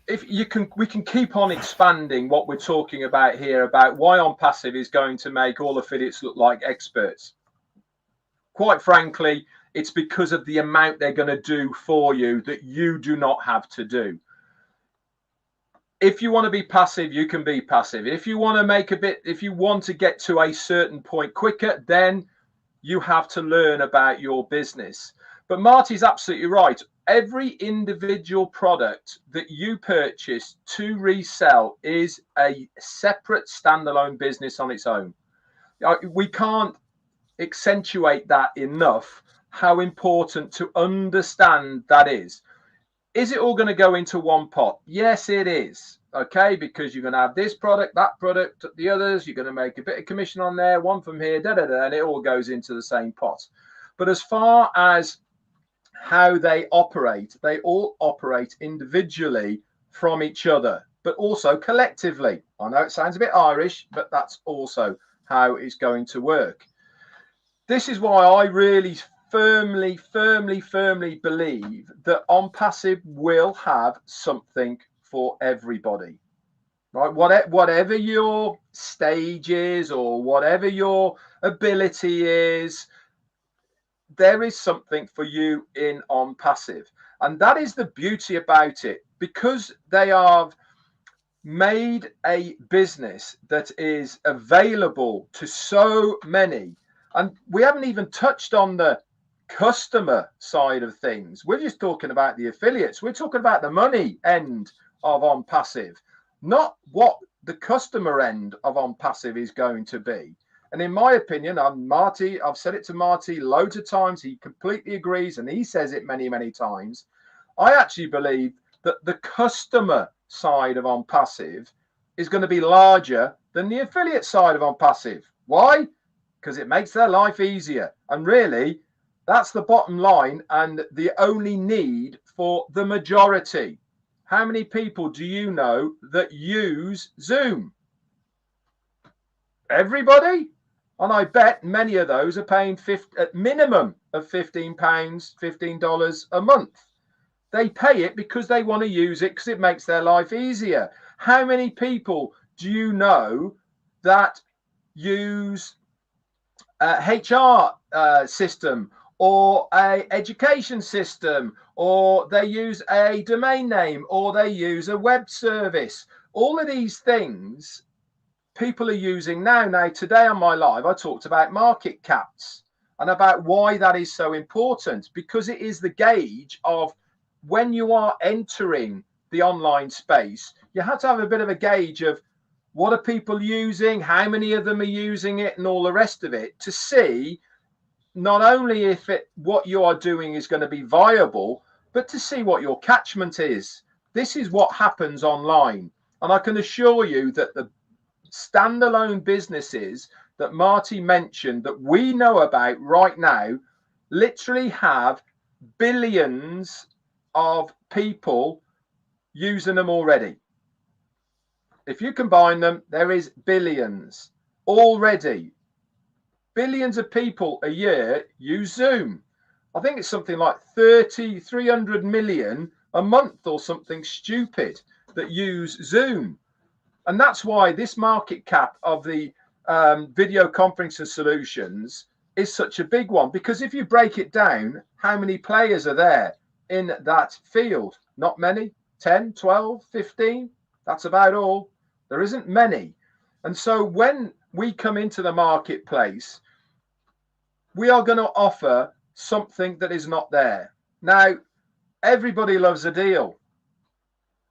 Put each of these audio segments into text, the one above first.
if you can, we can keep on expanding what we're talking about here about why Onpassive is going to make all affiliates look like experts. Quite frankly, it's because of the amount they're going to do for you that you do not have to do. If you want to be passive, you can be passive. If you want to make a bit, if you want to get to a certain point quicker, then you have to learn about your business. But Marty's absolutely right. Every individual product that you purchase to resell is a separate standalone business on its own. We can't accentuate that enough, how important to understand that is. Is it all going to go into one pot? Yes, it is. Okay, because you're going to have this product, that product, the others. You're going to make a bit of commission on there, one from here, and it all goes into the same pot. But as far as how they all operate individually from each other, but also collectively. I know it sounds a bit Irish, but that's also how it's going to work. This is why I really firmly believe that Onpassive will have something for everybody, right? Whatever your stage is or whatever your ability is, there is something for you in Onpassive. And that is the beauty about it, because they have made a business that is available to so many. And we haven't even touched on the customer side of things. We're just talking about the affiliates. We're talking about the money end of Onpassive, not what the customer end of Onpassive is going to be. And in my opinion, Marty, I've said it to Marty loads of times. He completely agrees, and he says it many, many times. I actually believe that the customer side of Onpassive is going to be larger than the affiliate side of Onpassive. Why? Because it makes their life easier. And really, that's the bottom line and the only need for the majority. How many people do you know that use Zoom? Everybody? And I bet many of those are paying at minimum of £15, $15 a month. They pay it because they want to use it because it makes their life easier. How many people do you know that use HR system or a education system, or they use a domain name, or they use a web service? All of these things people are using now. Now, today on my live, I talked about market caps and about why that is so important, because it is the gauge of when you are entering the online space, you have to have a bit of a gauge of what are people using, how many of them are using it, and all the rest of it, to see not only if what you are doing is going to be viable, but to see what your catchment is. This is what happens online. And I can assure you that the standalone businesses that Marty mentioned that we know about right now literally have billions of people using them already. If you combine them, there is billions already. Billions of people a year use Zoom. I think it's something like 300 million a month or something stupid that use Zoom. And that's why this market cap of the video conferencing solutions is such a big one. Because if you break it down, how many players are there in that field? Not many. 10, 12, 15. That's about all. There isn't many. And so when we come into the marketplace, we are going to offer something that is not there. Now, everybody loves a deal.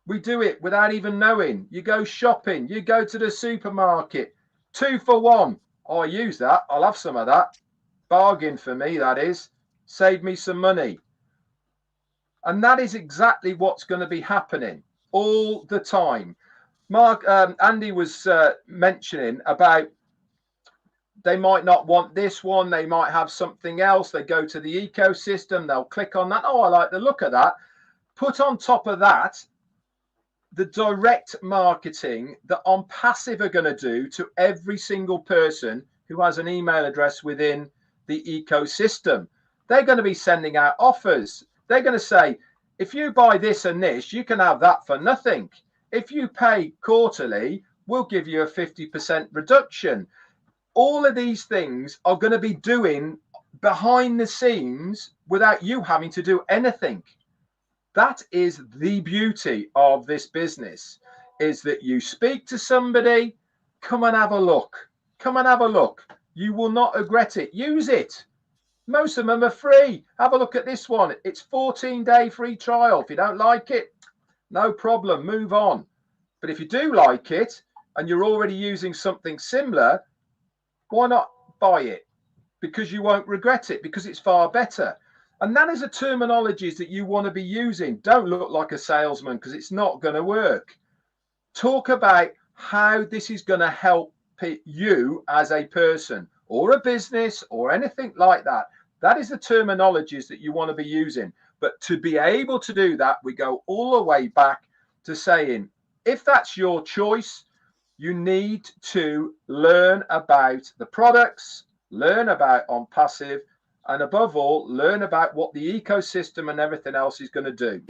We do it without even knowing. You go shopping, you go to the supermarket, 2 for 1. Oh, I use that. I'll have some of that. Bargain for me, that is. Save me some money. And that is exactly what's going to be happening all the time. Andy was mentioning about they might not want this one. They might have something else. They go to the ecosystem. They'll click on that. Oh, I like the look of that. Put on top of that the direct marketing that Onpassive are going to do to every single person who has an email address within the ecosystem. They're going to be sending out offers. They're going to say, If you buy this and this, you can have that for nothing. If you pay quarterly, we'll give you a 50% reduction. All of these things are going to be doing behind the scenes without you having to do anything. That is the beauty of this business, is that you speak to somebody, come and have a look. Come and have a look. You will not regret it. Use it. Most of them are free. Have a look at this one. It's 14-day free trial. If you don't like it, no problem, move on. But if you do like it and you're already using something similar, why not buy it? Because you won't regret it, because it's far better. And that is the terminologies that you want to be using. Don't look like a salesman, because it's not going to work. Talk about how this is going to help you as a person or a business or anything like that. That is the terminologies that you want to be using. But to be able to do that, we go all the way back to saying, if that's your choice, you need to learn about the products, learn about Onpassive, and above all, learn about what the ecosystem and everything else is going to do.